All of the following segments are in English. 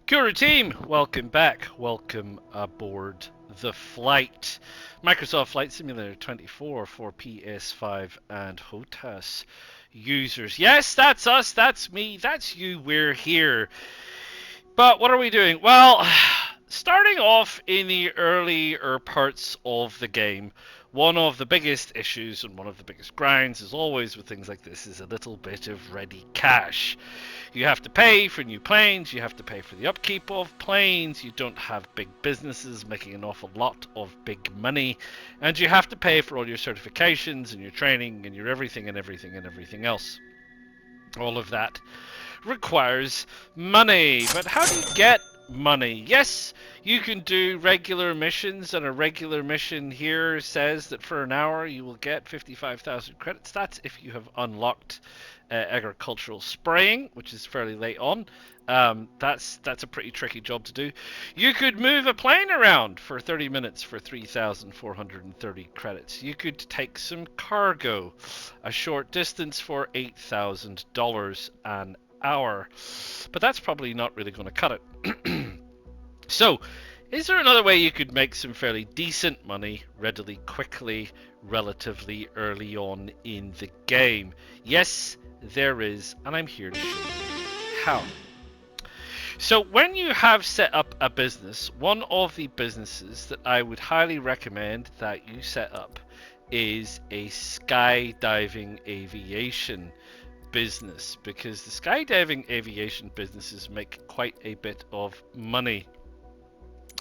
Kura team, welcome back. Welcome aboard the flight. Microsoft Flight Simulator 24 for PS5 and Hotas users. Yes, that's us, that's me, that's you, we're here. But what are we doing? Well, starting off in the earlier parts of the game, one of the biggest issues and one of the biggest grinds, as always with things like this, is a little bit of ready cash. You have to pay for new planes, you have to pay for the upkeep of planes, you don't have big businesses making an awful lot of big money, and you have to pay for all your certifications and your training and your everything and everything and everything else. All of that requires money. But how do you get money? Yes, you can do regular missions, and a regular mission here says that for an hour you will get 55,000 credits. That's if you have unlocked agricultural spraying, which is fairly late on. That's a pretty tricky job to do. You could move a plane around for 30 minutes for 3,430 credits. You could take some cargo a short distance for $8,000 an hour. But that's probably not really going to cut it. So, is there another way you could make some fairly decent money readily, quickly, relatively early on in the game? Yes, there is, and I'm here to show you how. So when you have set up a business, one of the businesses that I would highly recommend that you set up is a skydiving aviation business, because the skydiving aviation businesses make quite a bit of money.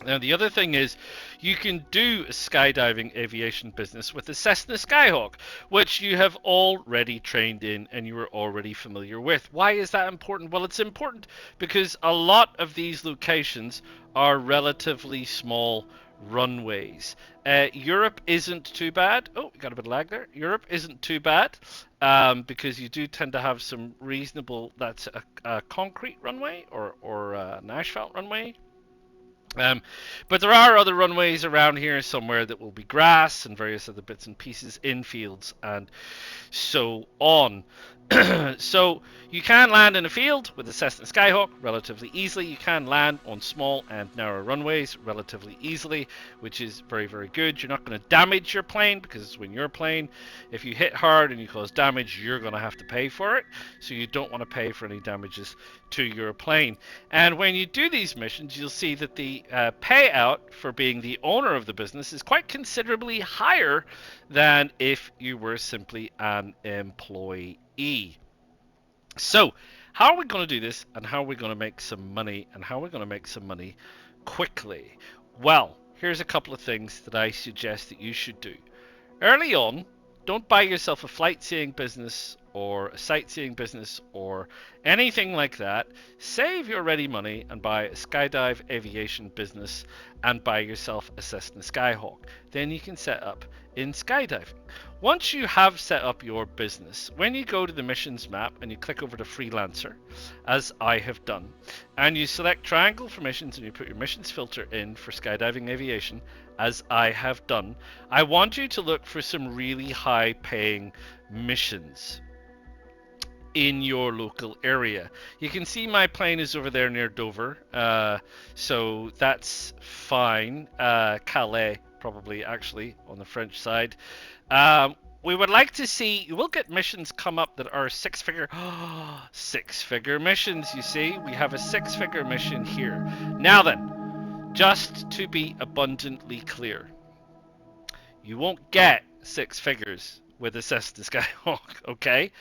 Now, the other thing is, you can do a skydiving aviation business with the Cessna Skyhawk, which you have already trained in and you are already familiar with. Why is that important? Well, it's important because a lot of these locations are relatively small runways. Europe isn't too bad. Oh, we got a bit of lag there. Europe isn't too bad because you do tend to have some reasonable. That's a concrete runway or an asphalt runway. But there are other runways around here somewhere that will be grass and various other bits and pieces in fields and so on. So you can land in a field with the Cessna Skyhawk relatively easily. You can land on small and narrow runways relatively easily, which is very, very good. You're not going to damage your plane, because when you're playing, if you hit hard and you cause damage, you're going to have to pay for it. So you don't want to pay for any damages to your plane. And when you do these missions, you'll see that the payout for being the owner of the business is quite considerably higher than if you were simply an employee. So, how are we going to do this, and how are we going to make some money, and how are we going to make some money quickly? Well, here's a couple of things that I suggest that you should do. Early on, don't buy yourself a flight seeing business or a sightseeing business or anything like that. Save your ready money and buy a skydive aviation business and buy yourself a Cessna Skyhawk. Then you can set up in skydiving. Once you have set up your business, when you go to the missions map and you click over to freelancer, as I have done, and you select triangle for missions and you put your missions filter in for skydiving aviation, as I have done, I want you to look for some really high paying missions in your local area. You can see my plane is over there near Dover, so that's fine. Calais, probably, actually, on the French side. We would like to see, you will get missions come up that are six-figure missions, you see. We have a six-figure mission here. Now then, just to be abundantly clear, you won't get six figures with a Cessna Skyhawk, okay?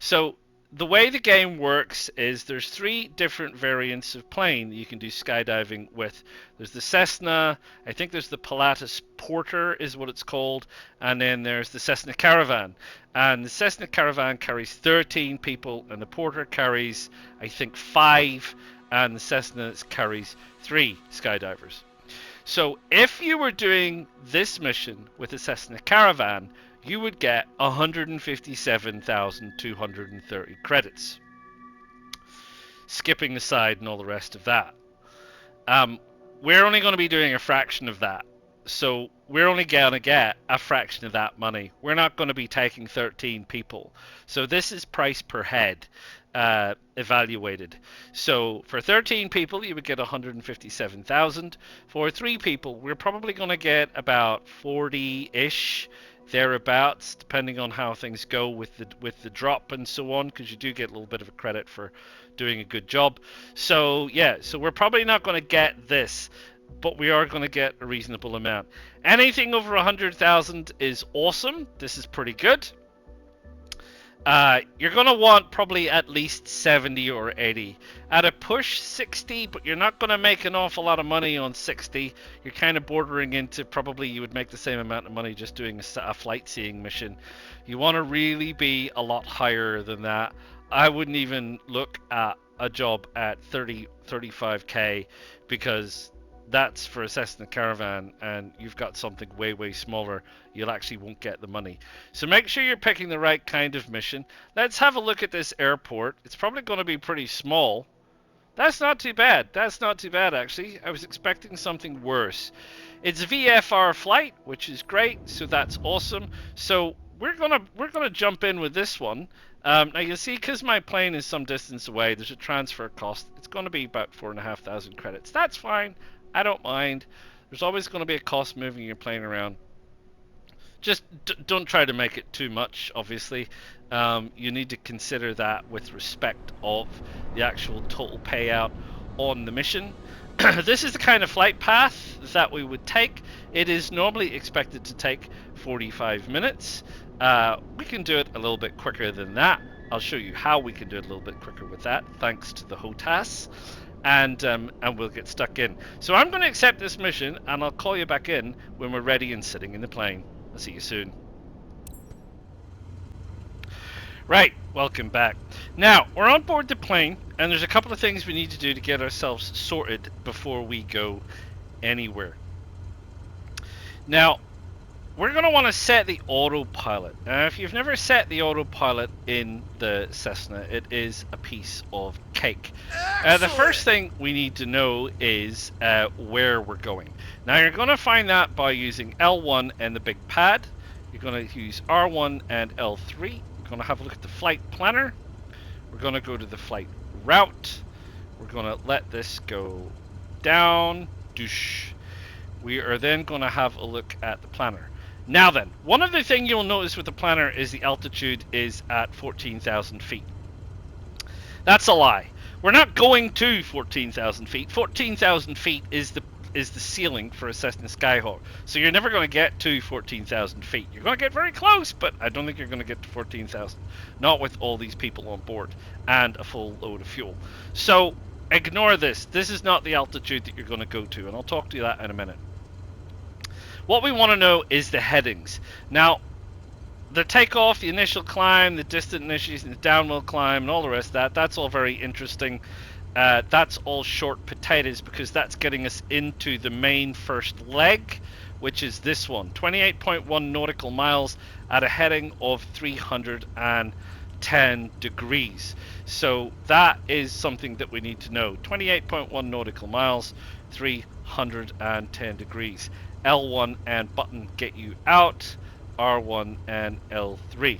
So the way the game works is there's three different variants of plane that you can do skydiving with. There's the Cessna, I think there's the Pilatus Porter is what it's called, and then there's the Cessna Caravan. And the Cessna Caravan carries 13 people, and the Porter carries, I think, 5, and the Cessna carries 3 skydivers. So if you were doing this mission with a Cessna Caravan, you would get 157,230 credits. Skipping aside and all the rest of that. We're only going to be doing a fraction of that. So we're only going to get a fraction of that money. We're not going to be taking 13 people. So this is price per head evaluated. So for 13 people, you would get 157,000. For 3 people, we're probably going to get about 40-ish, thereabouts, depending on how things go with the drop and so on, because you do get a little bit of a credit for doing a good job. So yeah, so we're probably not going to get this, but we are going to get a reasonable amount. Anything over 100,000 is awesome. This is pretty good. You're going to want probably at least 70 or 80. At a push, 60, but you're not going to make an awful lot of money on 60. You're kind of bordering into probably you would make the same amount of money just doing a flight seeing mission. You want to really be a lot higher than that. I wouldn't even look at a job at 35k, because that's for a Cessna Caravan, and you've got something way smaller, you'll actually won't get the money. So make sure you're picking the right kind of mission. Let's have a look at this airport. It's probably going to be pretty small. That's not too bad. That's not too bad, actually. I was expecting something worse. It's VFR flight, which is great, so that's awesome. So we're gonna jump in with this one. Now you see, because my plane is some distance away, there's a transfer cost. It's going to be about 4,500 credits. That's fine. I don't mind. There's always going to be a cost moving your plane around. Just don't try to make it too much, obviously. You need to consider that with respect of the actual total payout on the mission. This is the kind of flight path that we would take. It is normally expected to take 45 minutes. We can do it a little bit quicker than that. I'll show you how we can do it a little bit quicker with that, thanks to the Hotas. And we'll get stuck in. So I'm going to accept this mission, and I'll call you back in when we're ready and sitting in the plane. I'll see you soon. Right, welcome back. Now, we're on board the plane, and there's a couple of things we need to do to get ourselves sorted before we go anywhere. Now, we're going to want to set the autopilot. Now, if you've never set the autopilot in the Cessna, it is a piece of cake. The first thing we need to know is where we're going. Now, you're going to find that by using L1 and the big pad. You're going to use R1 and L3. We're going to have a look at the flight planner. We're going to go to the flight route. We're going to let this go down. Doosh. We are then going to have a look at the planner. Now then, one other thing you'll notice with the planner is the altitude is at 14,000 feet. That's a lie. We're not going to 14,000 feet. 14,000 feet is the ceiling for a Cessna Skyhawk. So you're never going to get to 14,000 feet. You're going to get very close, but I don't think you're going to get to 14,000. Not with all these people on board and a full load of fuel. So ignore this. This is not the altitude that you're going to go to, and I'll talk to you that in a minute. What we want to know is the headings. Now, the takeoff, the initial climb, the distant initiation, the downwell climb, and all the rest of that, that's all very interesting. That's all short potatoes, because that's getting us into the main first leg, which is this one. 28.1 nautical miles at a heading of 310 degrees. So that is something that we need to know. 28.1 nautical miles, 310 degrees. L1 and button get you out, R1 and L3.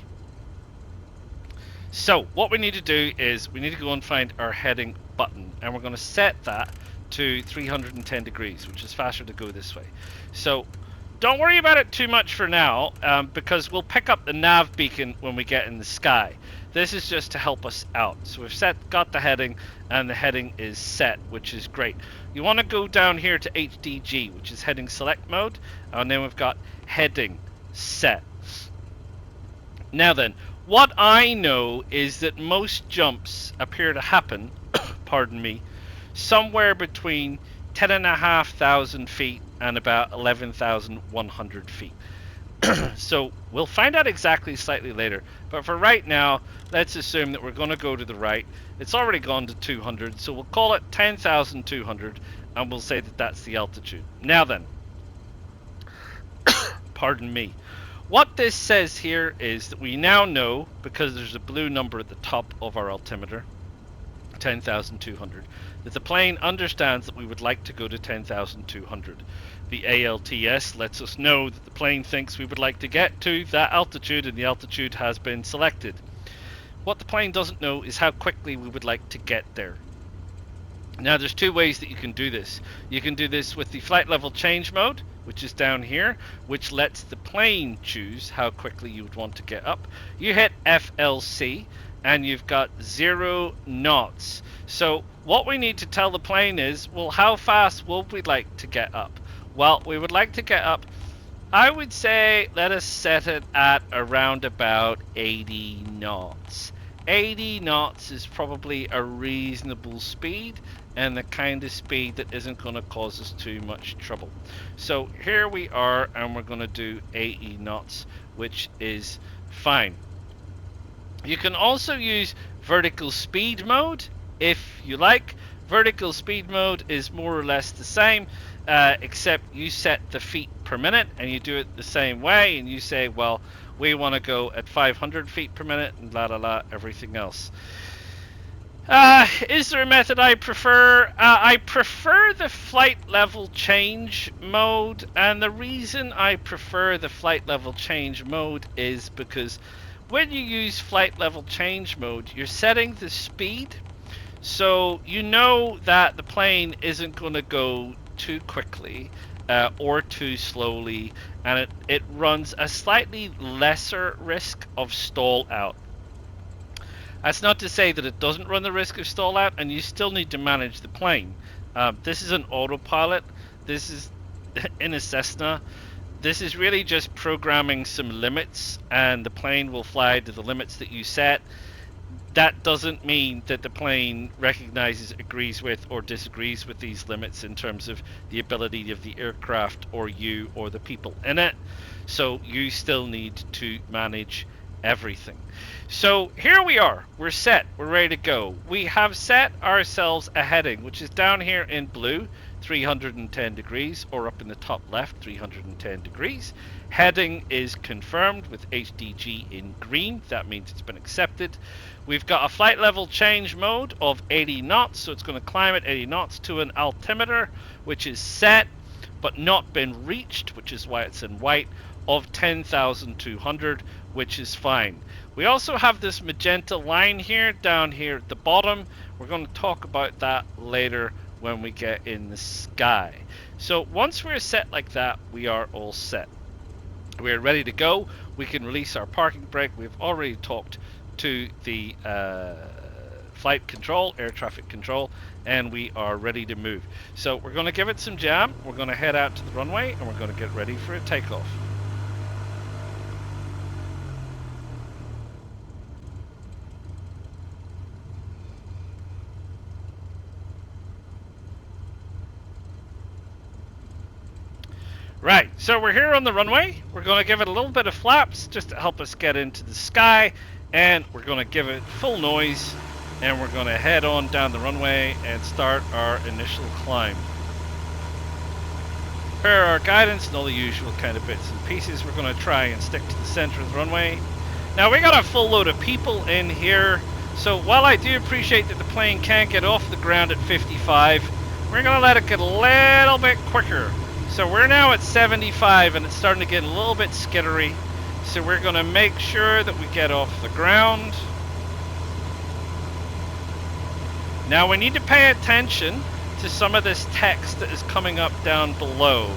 So what we need to do is we need to go and find our heading button, and we're going to set that to 310 degrees, which is faster to go this way. So don't worry about it too much for now, because we'll pick up the nav beacon when we get in the sky. This is just to help us out. So we've got the heading, and the heading is set, which is great. You want to go down here to HDG, which is heading select mode, and then we've got heading set. Now then, what I know is that most jumps appear to happen, pardon me, somewhere between 10,500 feet and about 11,100 feet. So we'll find out exactly slightly later, but for right now, let's assume that we're going to go to the right. It's already gone to 200, so we'll call it 10,200, and we'll say that that's the altitude. Now then, pardon me, what this says here is that we now know, because there's a blue number at the top of our altimeter, 10,200. That the plane understands that we would like to go to 10,200. The ALTS lets us know that the plane thinks we would like to get to that altitude, and the altitude has been selected. What the plane doesn't know is how quickly we would like to get there. Now there's two ways that you can do this. You can do this with the flight level change mode, which is down here, which lets the plane choose how quickly you would want to get up. You hit FLC and you've got 0 knots. So what we need to tell the plane is, well, how fast would we like to get up? Well, we would like to get up, I would say, let us set it at around about 80 knots. 80 knots is probably a reasonable speed, and the kind of speed that isn't going to cause us too much trouble. So here we are, and we're going to do 80 knots, which is fine. You can also use vertical speed mode if you like. Vertical speed mode is more or less the same, except you set the feet per minute and you do it the same way, and you say, well, we want to go at 500 feet per minute and la la la everything else. Is there a method I prefer? I prefer the flight level change mode, and the reason I prefer the flight level change mode is because when you use flight level change mode, you're setting the speed, so you know that the plane isn't going to go too quickly or too slowly, and it runs a slightly lesser risk of stall out. That's not to say that it doesn't run the risk of stall out, and you still need to manage the plane. This is an autopilot. This is in a Cessna. This is really just programming some limits, and the plane will fly to the limits that you set. That doesn't mean that the plane recognizes, agrees with, or disagrees with these limits in terms of the ability of the aircraft or you or the people in it. So you still need to manage everything. So here we are. We're set. We're ready to go. We have set ourselves a heading, which is down here in blue, 310 degrees, or up in the top left, 310 degrees. Heading is confirmed with HDG in green. That means it's been accepted. We've got a flight level change mode of 80 knots, so it's going to climb at 80 knots to an altimeter, which is set but not been reached, which is why it's in white, of 10,200, which is fine. We also have this magenta line here, down here at the bottom. We're going to talk about that later when we get in the sky. So once we're set like that, we are all set. We're ready to go. We can release our parking brake. We've already talked to the flight control, air traffic control, and we are ready to move. So we're going to give it some jam. We're going to head out to the runway, and we're going to get ready for a takeoff. Right, so we're here on the runway. We're going to give it a little bit of flaps just to help us get into the sky, and we're going to give it full noise, and we're going to head on down the runway and start our initial climb. Per our guidance and all the usual kind of bits and pieces, we're going to try and stick to the center of the runway. Now we got a full load of people in here, so while I do appreciate that the plane can't get off the ground at 55, we're going to let it get a little bit quicker. So we're now at 75, and it's starting to get a little bit skittery. So we're going to make sure that we get off the ground. Now we need to pay attention to some of this text that is coming up down below,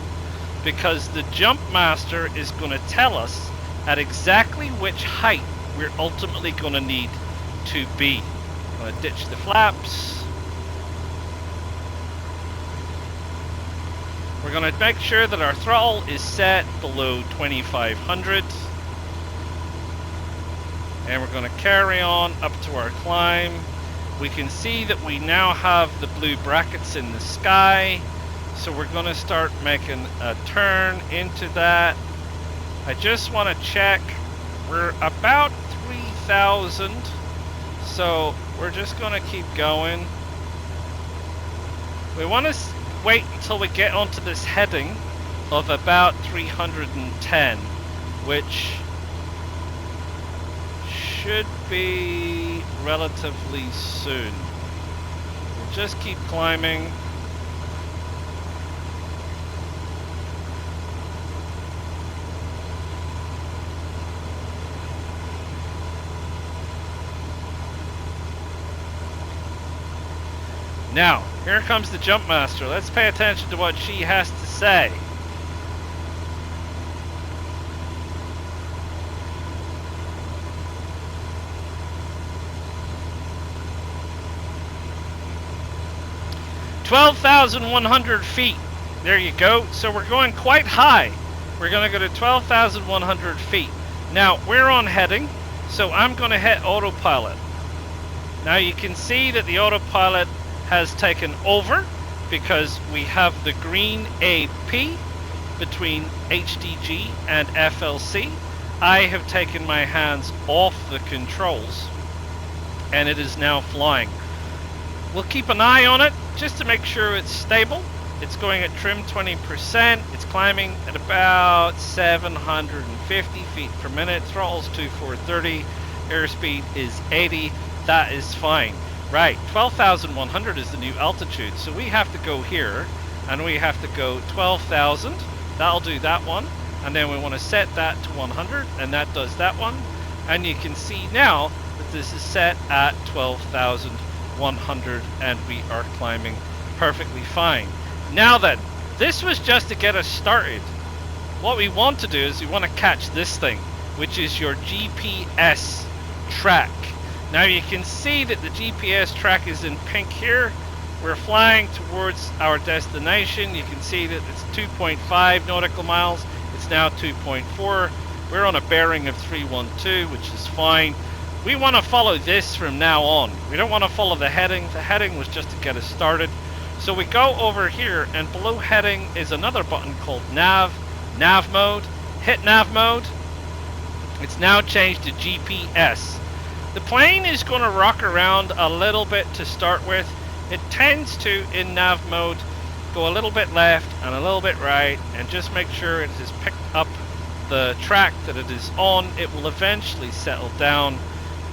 because the jump master is going to tell us at exactly which height we're ultimately going to need to be. I'm going to ditch the flaps. We're going to make sure that our throttle is set below 2500. And we're going to carry on up to our climb. We can see that we now have the blue brackets in the sky. So we're going to start making a turn into that. I just want to check. We're about 3,000. So we're just going to keep going. We want to wait until we get onto this heading of about 310, which should be relatively soon. just keep climbing. Now, here comes the jump master. Let's pay attention to what she has to say. "12,100 feet. There you go. So we're going quite high. We're going to go to 12,100 feet. Now, we're on heading, so I'm going to hit autopilot. Now you can see that the autopilot has taken over because we have the green AP between HDG and FLC. I have taken my hands off the controls and it is now flying. We'll keep an eye on it just to make sure it's stable. It's going at trim 20%. It's climbing at about 750 feet per minute. Throttle's to 430. Airspeed is 80. That is fine. Right, 12,100 is the new altitude. So we have to go here and we have to go 12,000. That'll do that one. And then we want to set that to 100 and that does that one. And you can see now that this is set at 12,100 and we are climbing perfectly fine. Now then, this was just to get us started. What we want to do is we want to catch this thing, which is your GPS track. Now you can see that the GPS track is in pink here. We're flying towards our destination. You can see that it's 2.5 nautical miles. It's now 2.4. We're on a bearing of 312, which is fine. We want to follow this from now on. We don't want to follow the heading. The heading was just to get us started. So we go over here and below heading is another button called nav mode. Hit nav mode. It's now changed to GPS. The plane is going to rock around a little bit to start with. It tends to, in nav mode, go a little bit left and a little bit right and just make sure it has picked up the track that it is on. It will eventually settle down.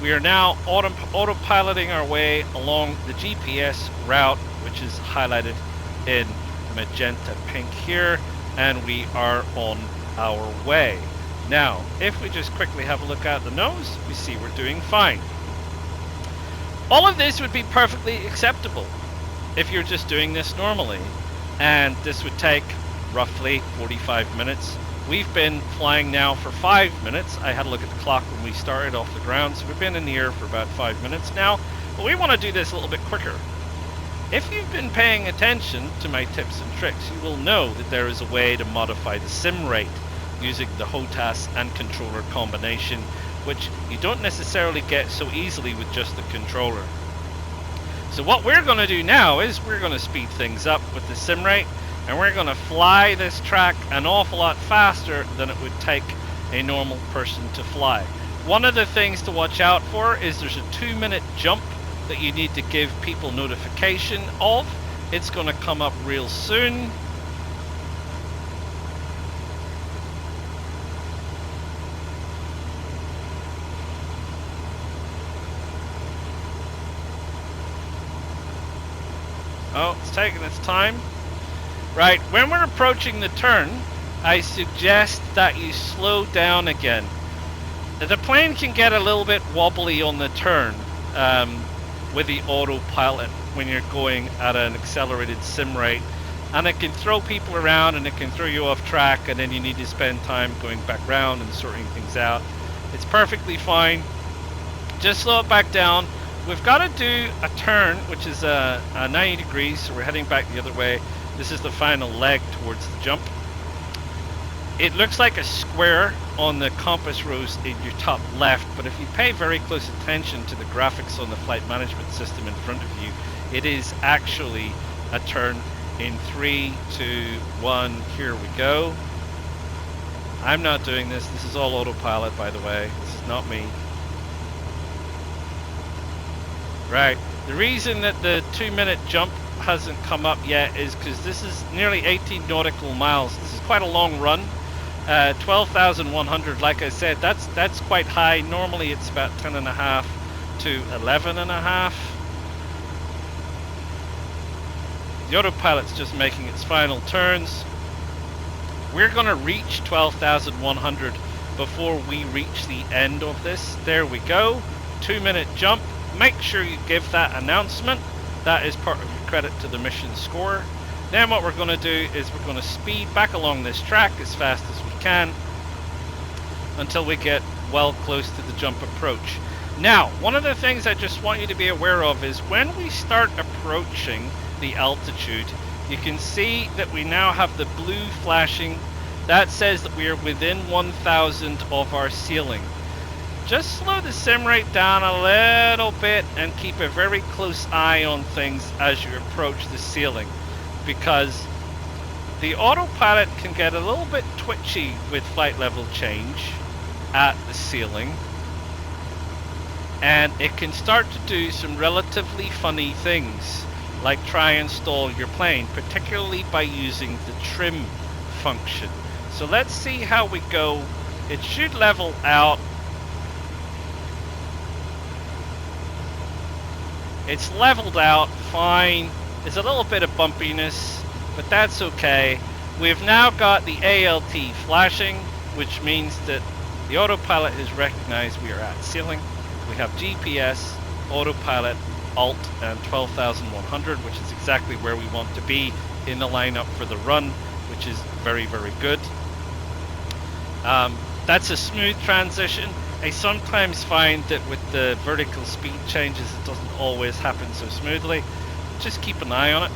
We are now autopiloting our way along the GPS route, which is highlighted in magenta pink here, and we are on our way. Now, if we just quickly have a look at the nose, we see we're doing fine. All of this would be perfectly acceptable if you're just doing this normally, and this would take roughly 45 minutes. We've been flying now for 5 minutes. I had a look at the clock when we started off the ground, so we've been in the air for about 5 minutes now, but we want to do this a little bit quicker. If you've been paying attention to my tips and tricks, you will know that there is a way to modify the sim rate using the Hotas and controller combination, which you don't necessarily get so easily with just the controller. So what we're going to do now is we're going to speed things up with the sim rate, and we're going to fly this track an awful lot faster than it would take a normal person to fly. One of the things to watch out for is there's a 2-minute jump that you need to give people notification of. It's going to come up real soon. Oh, it's taking its time. Right, when we're approaching the turn, I suggest that you slow down again. The plane can get a little bit wobbly on the turn with the autopilot when you're going at an accelerated sim rate, and it can throw people around and it can throw you off track, and then you need to spend time going back around and sorting things out. It's perfectly fine. Just slow it back down. We've got to do a turn, which is a 90 degrees, so we're heading back the other way. This is the final leg towards the jump. It looks like a square on the compass rose in your top left, but if you pay very close attention to the graphics on the flight management system in front of you, it is actually a turn in 3, 2, 1. Here we go. I'm not doing this. This is all autopilot, by the way. This is not me. Right. The reason that the 2-minute jump hasn't come up yet is because this is nearly 18 nautical miles. This is quite a long run. 12,100, like I said, that's quite high. Normally it's about 10.5 to 11.5. The autopilot's just making its final turns. We're going to reach 12,100 before we reach the end of this. There we go. 2-minute jump. Make sure you give that announcement. That is part of your credit to the mission score. Then what we're going to do is we're going to speed back along this track as fast as we can until we get well close to the jump approach. Now, one of the things I just want you to be aware of is when we start approaching the altitude, you can see that we now have the blue flashing. That says that we are within 1,000 of our ceiling. Just slow the sim rate down a little bit and keep a very close eye on things as you approach the ceiling, because the autopilot can get a little bit twitchy with flight level change at the ceiling, and it can start to do some relatively funny things, like try and stall your plane, particularly by using the trim function. So let's see how we go. It should level out. It's leveled out fine. There's a little bit of bumpiness, but that's okay. We've now got the ALT flashing, which means that the autopilot has recognized we are at ceiling. We have GPS, autopilot, alt, and 12,100, which is exactly where we want to be in the lineup for the run, which is very, very good. That's a smooth transition. I sometimes find that with the vertical speed changes, it doesn't always happen so smoothly. Just keep an eye on it.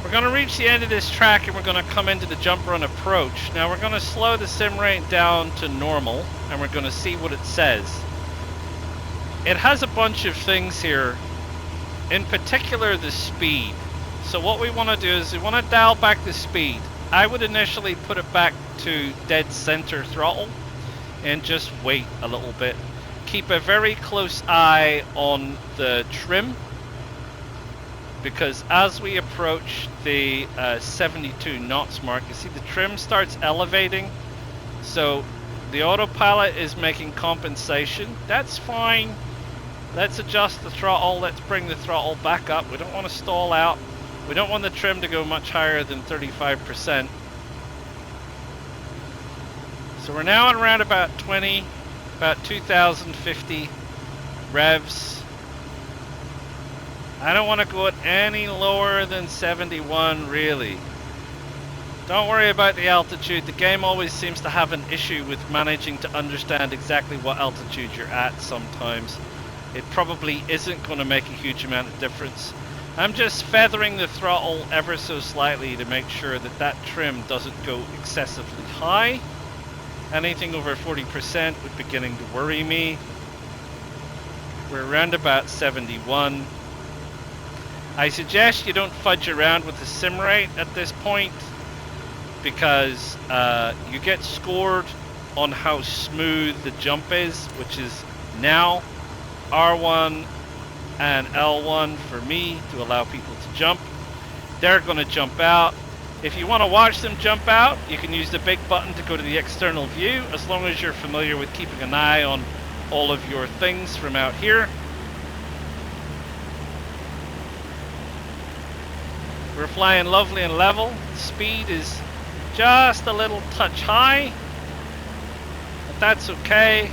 We're going to reach the end of this track and we're going to come into the jump run approach. Now we're going to slow the sim rate down to normal and we're going to see what it says. It has a bunch of things here, in particular the speed. So what we want to do is we want to dial back the speed. I would initially put it back to dead center throttle and just wait a little bit. Keep a very close eye on the trim, because as we approach the 72 knots mark, you see the trim starts elevating. So the autopilot is making compensation. That's fine. Let's adjust the throttle. Let's bring the throttle back up. We don't want to stall out. We don't want the trim to go much higher than 35%. So we're now at around about 2050 revs. I don't want to go at any lower than 71 really. Don't worry about the altitude. The game always seems to have an issue with managing to understand exactly what altitude you're at sometimes. It probably isn't going to make a huge amount of difference. I'm just feathering the throttle ever so slightly to make sure that that trim doesn't go excessively high. Anything over 40% would beginning to worry me. We're around about 71. I suggest you don't fudge around with the sim rate at this point, because you get scored on how smooth the jump is, which is now R1 and L1 for me to allow people to jump. They're going to jump out. If you want to watch them jump out, you can use the big button to go to the external view, as long as you're familiar with keeping an eye on all of your things from out here. We're flying lovely and level. Speed is just a little touch high, but that's okay.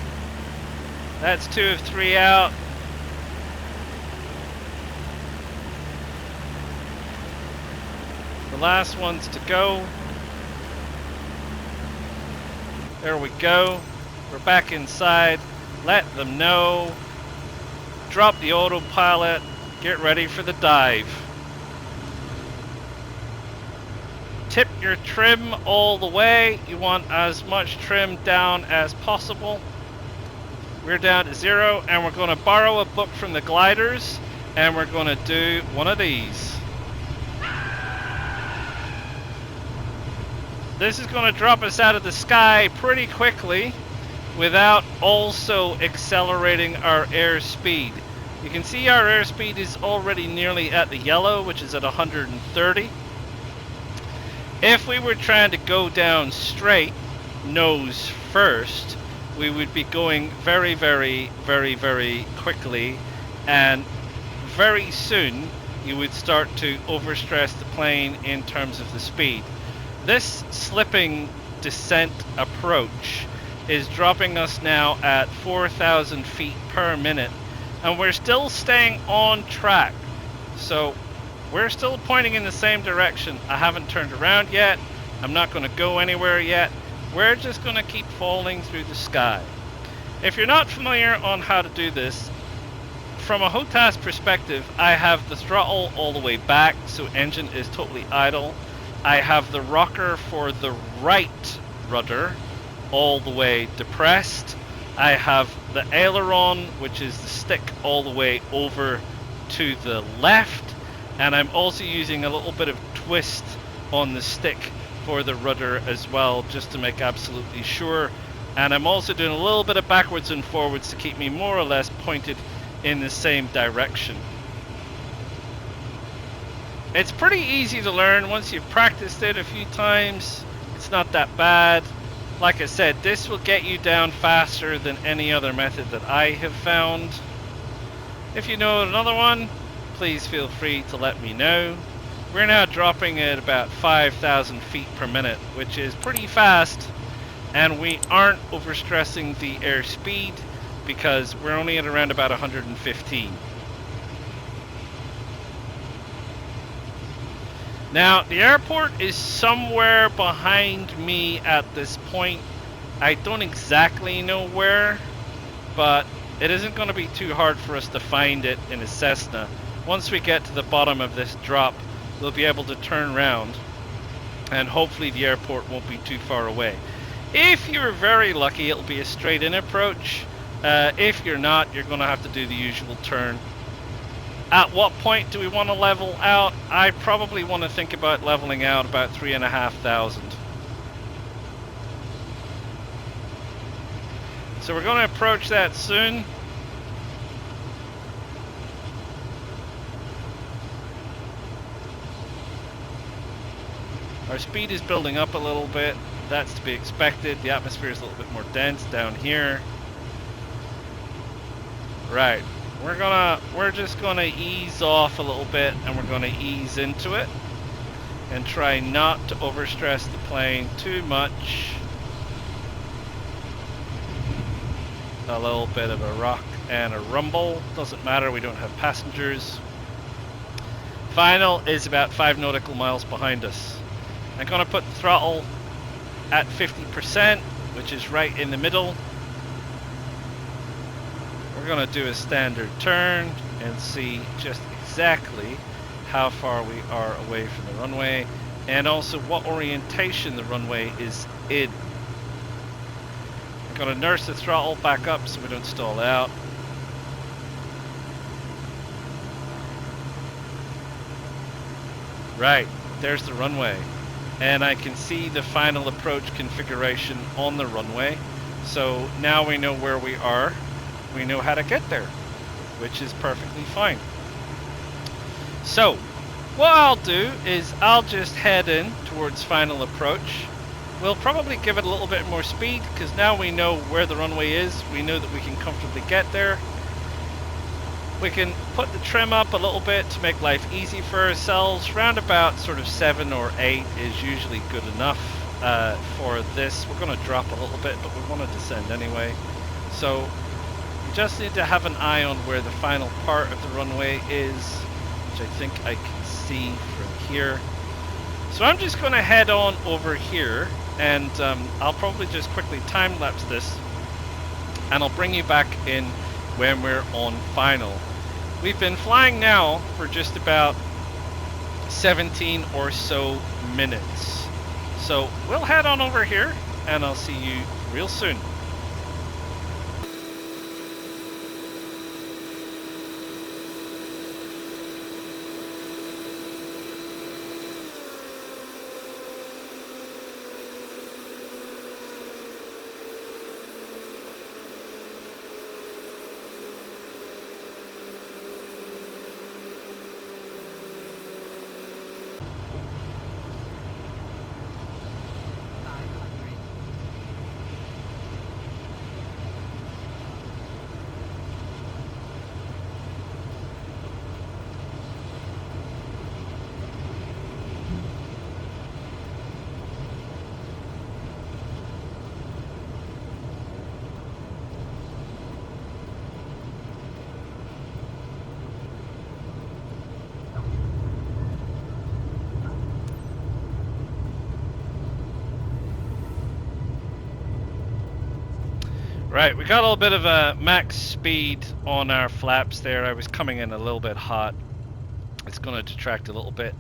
That's 2 of 3 out. The last one's to go. There we go. We're back inside. Let them know. Drop the autopilot. Get ready for the dive. Tip your trim all the way. You want as much trim down as possible. We're down to 0, and we're going to borrow a book from the gliders, and we're going to do one of these. This is going to drop us out of the sky pretty quickly without also accelerating our airspeed. You can see our airspeed is already nearly at the yellow, which is at 130. If we were trying to go down straight, nose first, we would be going very, very, very, very quickly, and very soon you would start to overstress the plane in terms of the speed. This slipping descent approach is dropping us now at 4,000 feet per minute, and we're still staying on track. So we're still pointing in the same direction. I haven't turned around yet. I'm not going to go anywhere yet. We're just going to keep falling through the sky. If you're not familiar on how to do this, from a Hotas perspective, I have the throttle all the way back, so engine is totally idle. I have the rocker for the right rudder all the way depressed. I have the aileron, which is the stick, all the way over to the left, and I'm also using a little bit of twist on the stick for the rudder as well, just to make absolutely sure. And I'm also doing a little bit of backwards and forwards to keep me more or less pointed in the same direction. It's pretty easy to learn once you've practiced it a few times. It's not that bad. Like I said, this will get you down faster than any other method that I have found. If you know another one, please feel free to let me know. We're now dropping at about 5,000 feet per minute, which is pretty fast, and we aren't overstressing the airspeed because we're only at around about 115. Now, the airport is somewhere behind me at this point. I don't exactly know where, but it isn't going to be too hard for us to find it in a Cessna. Once we get to the bottom of this drop, we'll be able to turn around, and hopefully the airport won't be too far away. If you're very lucky, it'll be a straight in approach. If you're not, you're going to have to do the usual turn. At what point do we want to level out? I probably want to think about leveling out about 3,500. So we're going to approach that soon. Our speed is building up a little bit. That's to be expected. The atmosphere is a little bit more dense down here. Right. We're just gonna ease off a little bit, and we're gonna ease into it and try not to overstress the plane too much. A little bit of a rock and a rumble. Doesn't matter, we don't have passengers. Final is about 5 nautical miles behind us. I'm gonna put the throttle at 50%, which is right in the middle. We're going to do a standard turn and see just exactly how far we are away from the runway, and also what orientation the runway is in. I'm going to nurse the throttle back up so we don't stall out. Right, there's the runway, and I can see the final approach configuration on the runway. So now we know where we are. We know how to get there, which is perfectly fine. So what I'll do is I'll just head in towards final approach. We'll probably give it a little bit more speed because now we know where the runway is. We know that we can comfortably get there. We can put the trim up a little bit to make life easy for ourselves. Round about sort of 7 or 8 is usually good enough for this. We're going to drop a little bit, but we want to descend anyway. So just need to have an eye on where the final part of the runway is, which I think I can see from here. So I'm just going to head on over here, and I'll probably just quickly time-lapse this, and I'll bring you back in when we're on final. We've been flying now for just about 17 or so minutes. So we'll head on over here, and I'll see you real soon. Right, we got a little bit of a max speed on our flaps there. I was coming in a little bit hot. It's going to detract a little bit,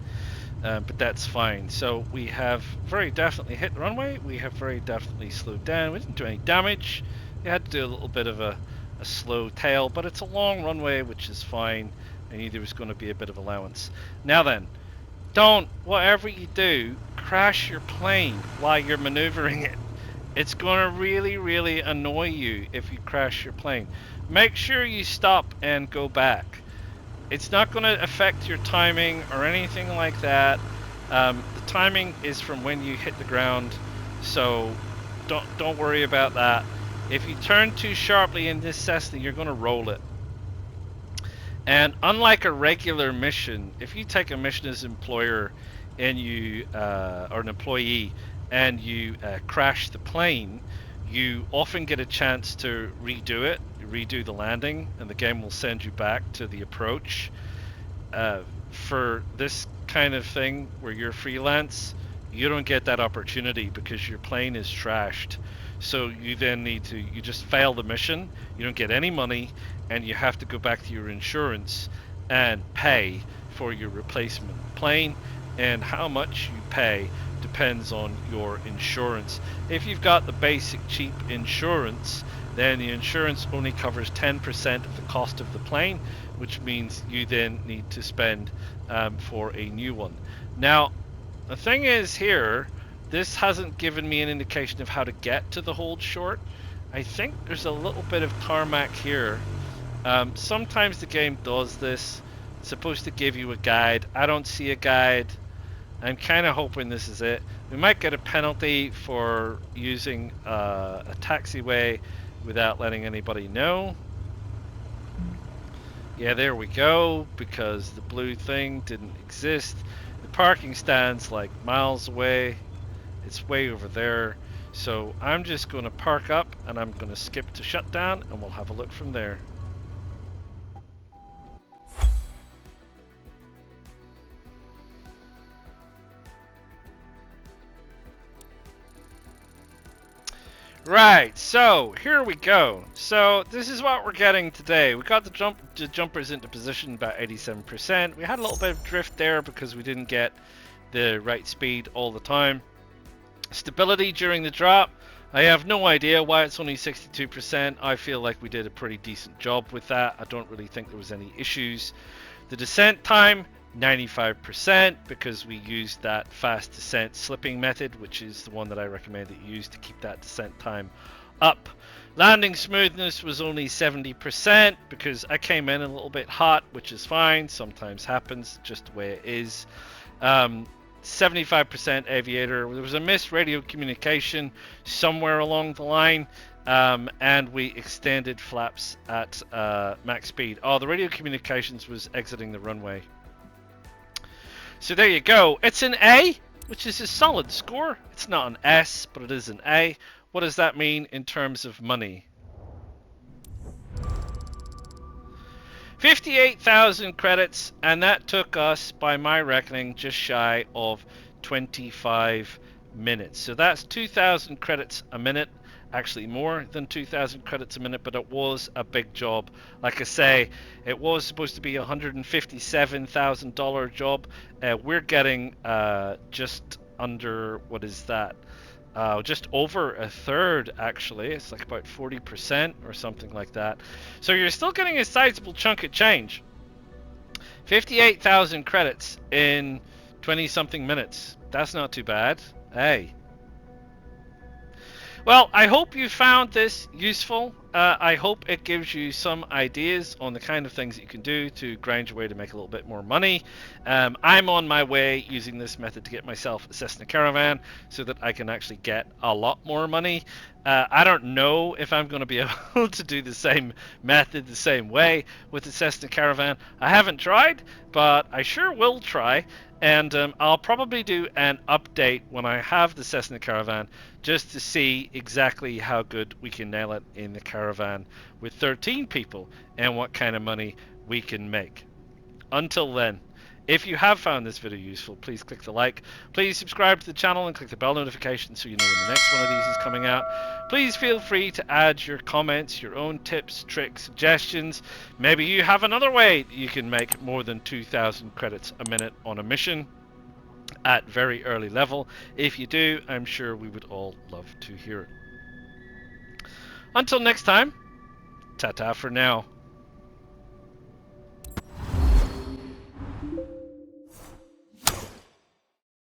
but that's fine. So we have very definitely hit the runway. We have very definitely slowed down. We didn't do any damage. We had to do a little bit of a slow tail, but it's a long runway, which is fine. I knew there was going to be a bit of allowance. Now then, don't, whatever you do, crash your plane while you're maneuvering it. It's going to really, really annoy you if you crash your plane. Make sure you stop and go back. It's not going to affect your timing or anything like that. The timing is from when you hit the ground, so don't worry about that. If you turn too sharply in this Cessna, you're going to roll it. And unlike a regular mission, if you take a mission as an employer and you or an employee and you crash the plane, you often get a chance to redo it, redo the landing, and the game will send you back to the approach. For this kind of thing where you're freelance, you don't get that opportunity because your plane is trashed. So you then need to, you just fail the mission, you don't get any money, and you have to go back to your insurance and pay for your replacement plane. And how much you pay depends on your insurance. If you've got the basic cheap insurance, then the insurance only covers 10% of the cost of the plane, which means you then need to spend for a new one. Now, the thing is here, this hasn't given me an indication of how to get to the hold short. I think there's a little bit of tarmac here. Sometimes the game does this. It's supposed to give you a guide. I don't see a guide. I'm kind of hoping this is it. We might get a penalty for using a taxiway without letting anybody know. Yeah, there we go, because the blue thing didn't exist. The parking stand's like miles away. It's way over there. So I'm just going to park up and I'm going to skip to shutdown and we'll have a look from there. Right, so here we go. So this is what we're getting today. We got the jumpers into position about 87%. We had a little bit of drift there because we didn't get the right speed all the time. Stability during the drop, I have no idea why it's only 62%. I feel like we did a pretty decent job with that. I don't really think there was any issues. The descent time, 95%, because we used that fast descent slipping method, which is the one that I recommend that you use to keep that descent time up. Landing smoothness was only 70% because I came in a little bit hot, which is fine. Sometimes happens, just the way it is. 75% aviator. There was a missed radio communication somewhere along the line, and we extended flaps at max speed. Oh, the radio communications was exiting the runway. So there you go. It's an A, which is a solid score. It's not an S, but it is an A. What does that mean in terms of money? 58,000 credits, and that took us, by my reckoning, just shy of 25 minutes. So that's 2,000 credits a minute. Actually more than 2,000 credits a minute, but it was a big job. Like I say, it was supposed to be a $157,000 job. We're getting just under, what is that? Just over a third, actually. It's like about 40% or something like that. So you're still getting a sizable chunk of change. 58,000 credits in 20-something minutes. That's not too bad. Hey. Well, I hope you found this useful. I hope it gives you some ideas on the kind of things that you can do to grind your way to make a little bit more money. I'm on my way using this method to get myself a Cessna Caravan so that I can actually get a lot more money. I don't know if I'm going to be able to do the same method the same way with the Cessna Caravan. I haven't tried, but I sure will try. And I'll probably do an update when I have the Cessna Caravan just to see exactly how good we can nail it in the Caravan with 13 people and what kind of money we can make. Until then, If you have found this video useful, please click the like. Please subscribe to the channel and click the bell notification so you know when the next one of these is coming out. Please feel free to add your comments, your own tips, tricks, suggestions. Maybe you have another way you can make more than 2,000 credits a minute on a mission at very early level. If you do, I'm sure we would all love to hear it. Until next time, ta-ta for now.